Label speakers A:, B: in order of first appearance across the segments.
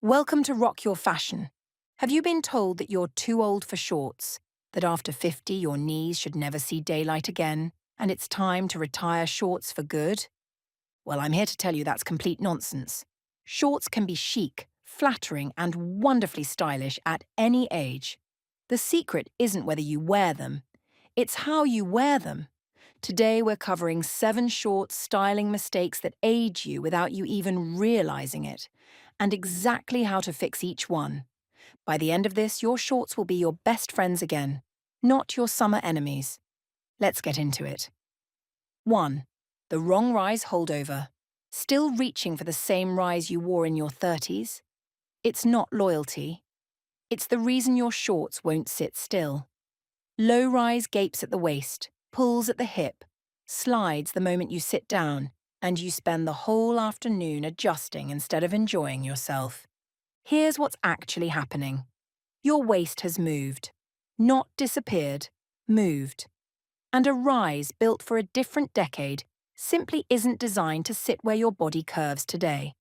A: Welcome to Rock Your Fashion. Have you been told that you're too old for shorts, that after 50 your knees should never see daylight again, and it's time to retire shorts for good? Well, I'm here to tell you that's complete nonsense. Shorts can be chic, flattering, and wonderfully stylish at any age. The secret isn't whether you wear them, it's how you wear them. Today we're covering 7 short styling mistakes that age you without you even realizing it, and exactly how to fix each one. By the end of this, your shorts will be your best friends again, not your summer enemies. Let's get into it. 1. The wrong rise holdover. Still reaching for the same rise you wore in your 30s? It's not loyalty. It's the reason your shorts won't sit still. Low rise gapes at the waist, pulls at the hip, slides the moment you sit down, and you spend the whole afternoon adjusting instead of enjoying yourself. Here's what's actually happening. Your waist has moved. Not disappeared, moved. And a rise built for a different decade simply isn't designed to sit where your body curves today.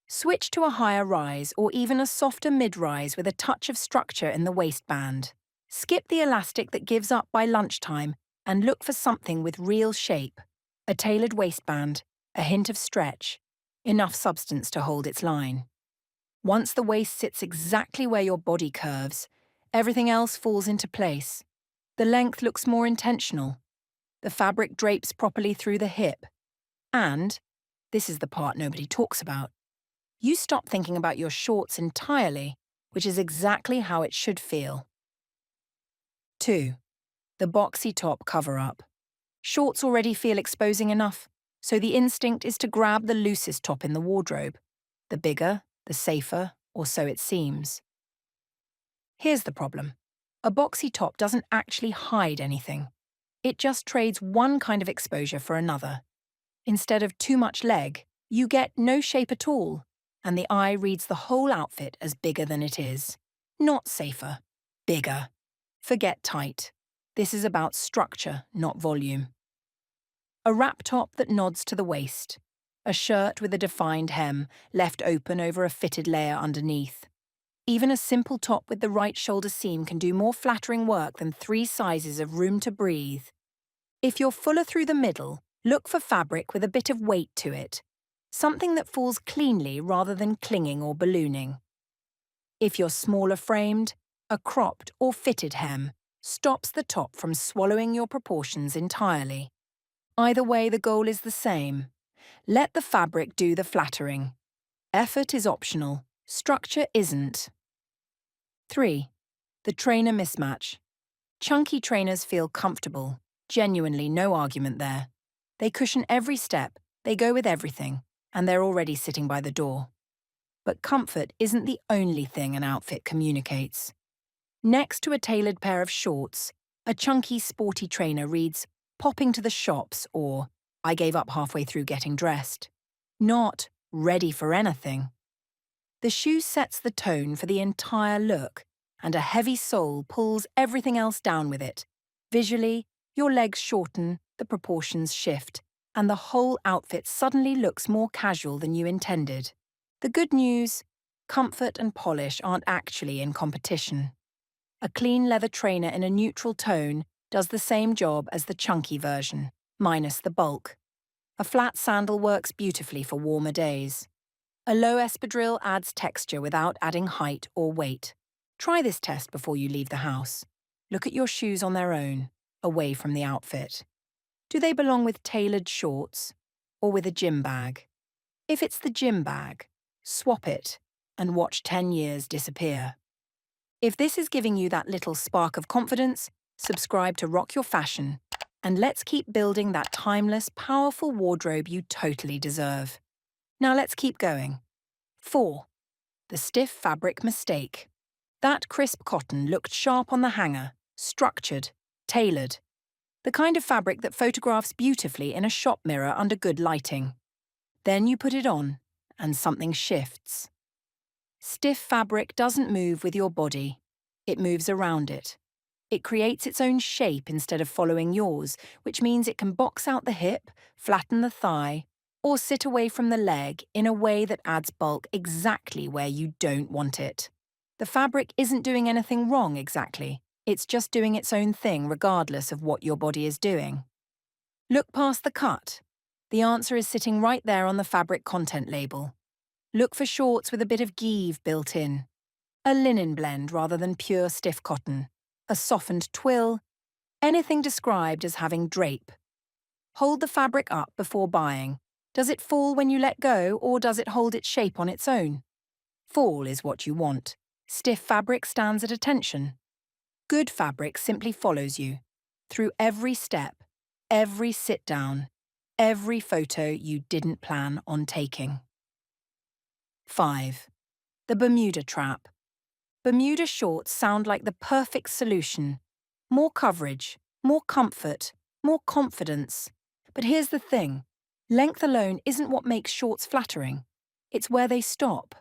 A: Switch to a higher rise or even a softer mid-rise with a touch of structure in the waistband. Skip the elastic that gives up by lunchtime and look for something with real shape. A tailored waistband, a hint of stretch, enough substance to hold its line. Once the waist sits exactly where your body curves, everything else falls into place. The length looks more intentional. The fabric drapes properly through the hip. And, this is the part nobody talks about, you stop thinking about your shorts entirely, which is exactly how it should feel. 2. The boxy top cover-up. Shorts already feel exposing enough, so the instinct is to grab the loosest top in the wardrobe. The bigger, the safer, or so it seems. Here's the problem. A boxy top doesn't actually hide anything. It just trades one kind of exposure for another. Instead of too much leg, you get no shape at all, and the eye reads the whole outfit as bigger than it is. Not safer, bigger. Forget tight. This is about structure, not volume. A wrap top that nods to the waist. A shirt with a defined hem, left open over a fitted layer underneath. Even a simple top with the right shoulder seam can do more flattering work than 3 sizes of room to breathe. If you're fuller through the middle, look for fabric with a bit of weight to it. Something that falls cleanly rather than clinging or ballooning. If you're smaller framed, a cropped or fitted hem stops the top from swallowing your proportions entirely. Either way, the goal is the same. Let the fabric do the flattering. Effort is optional, structure isn't. 3. The trainer mismatch. Chunky trainers feel comfortable. Genuinely, no argument there. They cushion every step, they go with everything, and they're already sitting by the door. But comfort isn't the only thing an outfit communicates. Next to a tailored pair of shorts, a chunky, sporty trainer reads, "Popping to the shops," or "I gave up halfway through getting dressed." Not "ready for anything." The shoe sets the tone for the entire look, and a heavy sole pulls everything else down with it. Visually, your legs shorten, the proportions shift, and the whole outfit suddenly looks more casual than you intended. The good news, comfort and polish aren't actually in competition. A clean leather trainer in a neutral tone does the same job as the chunky version, minus the bulk. A flat sandal works beautifully for warmer days. A low espadrille adds texture without adding height or weight. Try this test before you leave the house. Look at your shoes on their own, away from the outfit. Do they belong with tailored shorts or with a gym bag? If it's the gym bag, swap it and watch 10 years disappear. If this is giving you that little spark of confidence, subscribe to Rock Your Fashion, and let's keep building that timeless, powerful wardrobe you totally deserve. Now let's keep going. 4. The stiff fabric mistake. That crisp cotton looked sharp on the hanger, structured, tailored. The kind of fabric that photographs beautifully in a shop mirror under good lighting. Then you put it on, and something shifts. Stiff fabric doesn't move with your body. It moves around it. It creates its own shape instead of following yours, which means it can box out the hip, flatten the thigh, or sit away from the leg in a way that adds bulk exactly where you don't want it. The fabric isn't doing anything wrong exactly. It's just doing its own thing regardless of what your body is doing. Look past the cut. The answer is sitting right there on the fabric content label. Look for shorts with a bit of give built in. A linen blend rather than pure stiff cotton. A softened twill. Anything described as having drape. Hold the fabric up before buying. Does it fall when you let go, or does it hold its shape on its own? Fall is what you want. Stiff fabric stands at attention. Good fabric simply follows you. Through every step, every sit-down, every photo you didn't plan on taking. 5. The Bermuda trap. Bermuda shorts sound like the perfect solution. More coverage, more comfort, more confidence. But here's the thing. Length alone isn't what makes shorts flattering. It's where they stop.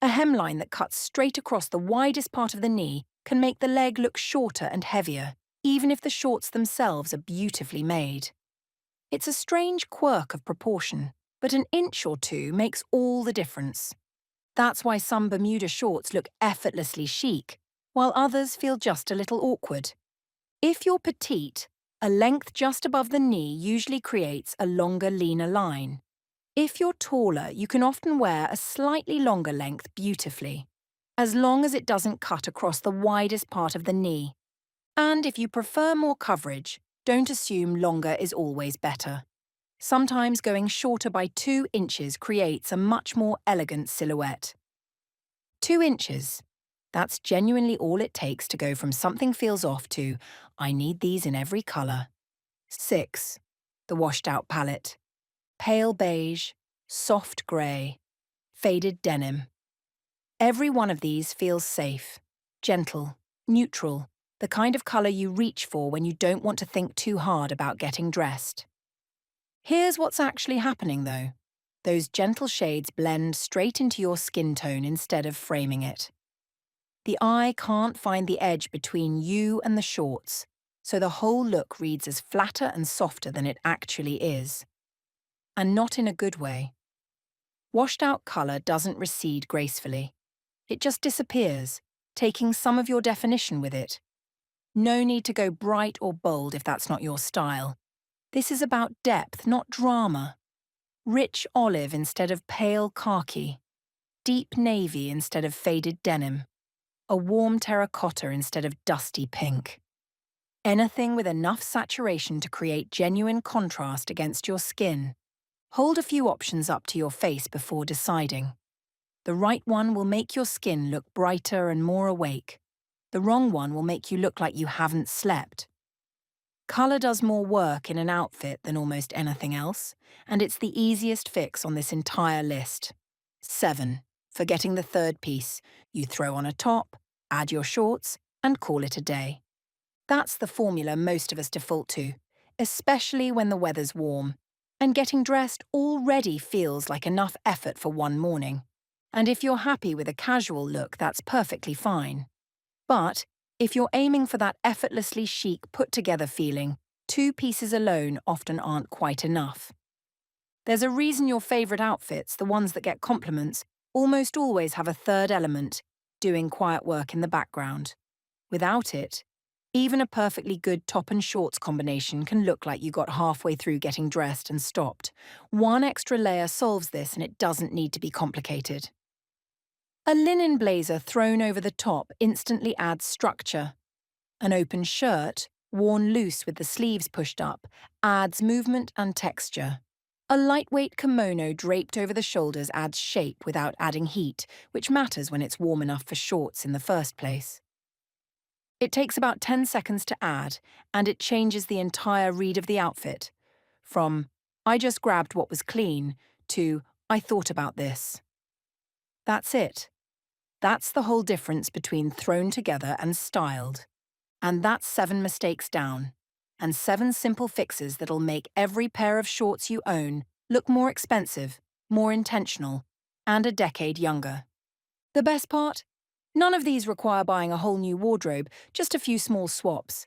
A: A hemline that cuts straight across the widest part of the knee can make the leg look shorter and heavier, even if the shorts themselves are beautifully made. It's a strange quirk of proportion, but an inch or two makes all the difference. That's why some Bermuda shorts look effortlessly chic, while others feel just a little awkward. If you're petite, a length just above the knee usually creates a longer, leaner line. If you're taller, you can often wear a slightly longer length beautifully, as long as it doesn't cut across the widest part of the knee. And if you prefer more coverage, don't assume longer is always better. Sometimes going shorter by 2 inches creates a much more elegant silhouette. 2 inches. That's genuinely all it takes to go from something feels off to, I need these in every colour. 6. The washed out palette. Pale beige, soft grey, faded denim. Every one of these feels safe, gentle, neutral, the kind of colour you reach for when you don't want to think too hard about getting dressed. Here's what's actually happening though. Those gentle shades blend straight into your skin tone instead of framing it. The eye can't find the edge between you and the shorts, so the whole look reads as flatter and softer than it actually is. And not in a good way. Washed out colour doesn't recede gracefully. It just disappears, taking some of your definition with it. No need to go bright or bold if that's not your style. This is about depth, not drama. Rich olive instead of pale khaki. Deep navy instead of faded denim. A warm terracotta instead of dusty pink. Anything with enough saturation to create genuine contrast against your skin. Hold a few options up to your face before deciding. The right one will make your skin look brighter and more awake. The wrong one will make you look like you haven't slept. Colour does more work in an outfit than almost anything else, and it's the easiest fix on this entire list. 7. Forgetting the third piece. You throw on a top, add your shorts, and call it a day. That's the formula most of us default to, especially when the weather's warm. And getting dressed already feels like enough effort for one morning. And if you're happy with a casual look, that's perfectly fine. But if you're aiming for that effortlessly chic, put-together feeling, 2 pieces alone often aren't quite enough. There's a reason your favourite outfits, the ones that get compliments, almost always have a third element, doing quiet work in the background. Without it, even a perfectly good top and shorts combination can look like you got halfway through getting dressed and stopped. One extra layer solves this and it doesn't need to be complicated. A linen blazer thrown over the top instantly adds structure. An open shirt, worn loose with the sleeves pushed up, adds movement and texture. A lightweight kimono draped over the shoulders adds shape without adding heat, which matters when it's warm enough for shorts in the first place. It takes about 10 seconds to add, and it changes the entire read of the outfit. From, I just grabbed what was clean, to, I thought about this. That's it. That's the whole difference between thrown together and styled. And that's 7 mistakes down. And 7 simple fixes that'll make every pair of shorts you own look more expensive, more intentional, and a decade younger. The best part? None of these require buying a whole new wardrobe, just a few small swaps.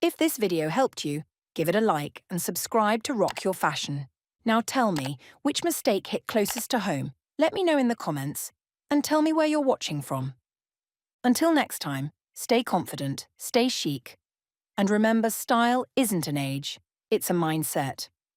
A: If this video helped you, give it a like and subscribe to rock your fashion. Now tell me, which mistake hit closest to home? Let me know in the comments, and tell me where you're watching from. Until next time, stay confident, stay chic, and remember, style isn't an age, it's a mindset.